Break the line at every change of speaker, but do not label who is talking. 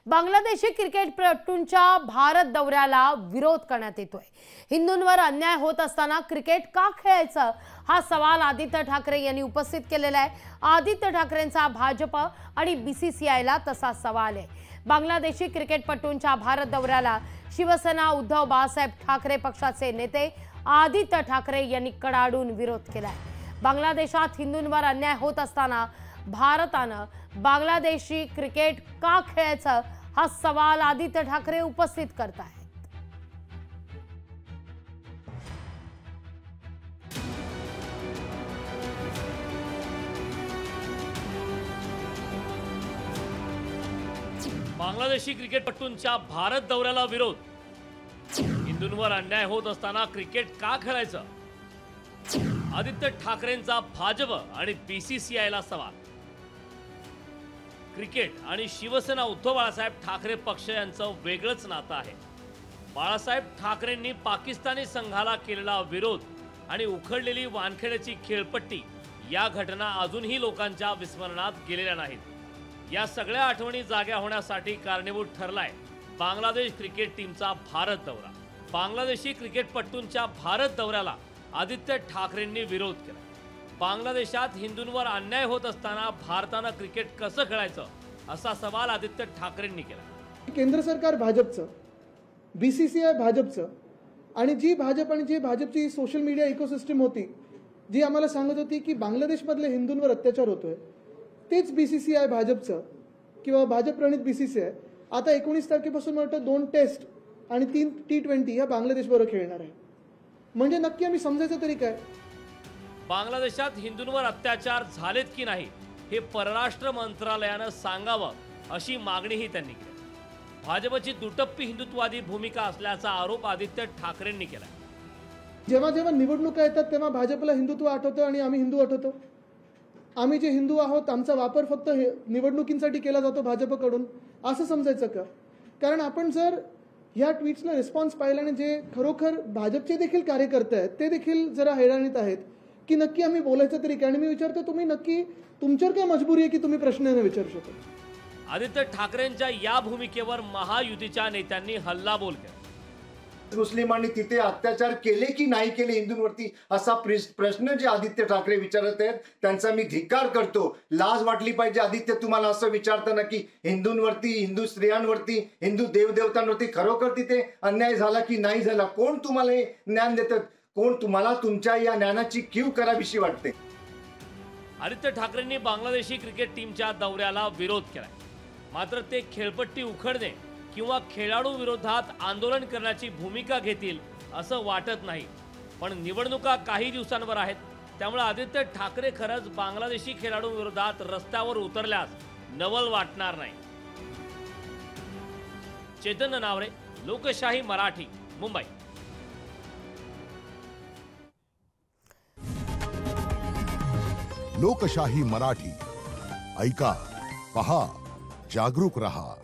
बांगलादेशी क्रिकेटपटूंच्या भारत दौऱ्याला विरोध करण्यात येतोय। हिंदूंवर अन्याय होत असताना क्रिकेट का खेळायचं हा सवाल आदित्य ठाकरे यांनी उपस्थित केलेला आहे। आदित्य ठाकरेंचा भाजप आणि बीसीसीआयला तसा सवाल आहे। बांगलादेशी क्रिकेटपटूंच्या भारत दौऱ्याला शिवसेना उद्धव बाळासाहेब ठाकरे पक्षाचे नेते आदित्य ठाकरे यांनी कडाडून विरोध केलाय। बांगलादेशात हिंदूंवर अन्याय होत असताना भारतानं बांगलादेशी क्रिकेट का खेळायचं हा सवाल आदित्य ठाकरे उपस्थित करत आहेत।
बांगलादेशी क्रिकेटपटूंच्या भारत दौऱ्याला विरोध। हिंदूंवर अन्याय होत असताना क्रिकेट का खेळायचं? आदित्य ठाकरेंचा भाजप आणि बीसीसीआयला सवाल। क्रिकेट आणि शिवसेना उद्धव बाळासाहेब ठाकरे पक्ष यांचं वेगळंच नातं आहे। बाळासाहेब ठाकरेंनी पाकिस्तानी संघाला केलेला विरोध आणि उखडलेली वानखेड्याची खेळपट्टी या घटना अजूनही लोकांच्या विस्मरणात गेलेल्या नाहीत। या सगळ्या आठवणी जाग्या होण्यासाठी कारणीभूत ठरलाय बांगलादेश क्रिकेट टीमचा भारत दौरा। बांगलादेशी क्रिकेटपटूंच्या भारत दौऱ्याला आदित्य ठाकरेंनी विरोध केला। बांगलादेशात हिंदूंवर अन्याय होत असताना भारतानं क्रिकेट कसं खेळायचं असा सवाल आदित्य ठाकरेंनी केला।
केंद्र सरकार भाजपचं, बीसीसीआय भाजपचं आणि जी भाजपची सोशल मीडिया इकोसिस्टम होती जी आम्हाला सांगत होती की बांगलादेशमधले हिंदूंवर अत्याचार होतोय, तेच बीसीसीआय भाजपचं किंवा भाजप प्रणित बीसीसीआय आता 19 तारखेपासून वाटतं 2 टेस्ट आणि 3 T20 ह्या बांगलादेशबरोबर खेळणार आहे। म्हणजे नक्की आम्ही समजायचं तरी काय?
बांगलादेशात हिंदूंवर अत्याचार झालेत की नाही हे परराष्ट्र मंत्रालयानं सांगावं अशी मागणीही त्यांनी केली। भाजपची दुटप्पी हिंदुत्ववादी भूमिका असल्याचा आरोप आदित्य ठाकरेंनी केला।
जेव्हा जेव्हा निवडणुका येतात तेव्हा भाजपला हिंदुत्व आठवतं आणि आम्ही हिंदू आठवतो। आम्ही जे हिंदू आहोत आमचा वापर फक्त निवडणुकींसाठी केला जातो भाजपकडून असं समजायचं का? कारण आपण जर या ट्विट्सला रिस्पॉन्स पाहिला आणि जे खरोखर भाजपचे देखील कार्यकर्ते आहेत ते देखील जरा हैराणीत आहेत की नक्की आम्ही बोलायचं तरी काय? आणि मी विचारतो तुम्ही नक्की तुमच्यावर काय मजबुरी आहे की तुम्ही प्रश्न नाही विचारू शकत?
आदित्य ठाकरेंच्या या भूमिकेवर महायुतीच्या नेत्यांनी हल्लाबोल केला।
मुस्लिमांनी तिथे अत्याचार केले की नाही केले हिंदूंवरती असा प्रश्न जे आदित्य ठाकरे विचारत आहेत त्यांचा मी धिक्कार करतो। लाज वाटली पाहिजे आदित्य तुम्हाला असं विचारताना की हिंदूंवरती, हिंदू स्त्रियांवरती, हिंदू देवदेवतांवरती खरोखर तिथे अन्याय झाला की नाही झाला? कोण तुम्हाला हे ज्ञान देतं? कोण तुम्हाला तुमच्या या ज्ञानाची कीव करावीशी वाटते?
आदित्य ठाकरेंनी बांगलादेशी क्रिकेट टीमच्या दौऱ्याला विरोध केलाय। मात्र ते खेळपट्टी उखडणे किंवा खेळाडू विरोधात आंदोलन करण्याची भूमिका घेतील असं वाटत नाही। पण निवडणुका काही दिवसांवर आहेत, त्यामुळे आदित्य ठाकरे खरंच बांगलादेशी खेळाडू विरोधात रस्त्यावर उतरल्यास नवल वाटणार नाही। चेतन नावरे, लोकशाही मराठी, मुंबई।
लोकशाही मराठी ऐका, पहा, जागरूक रहा।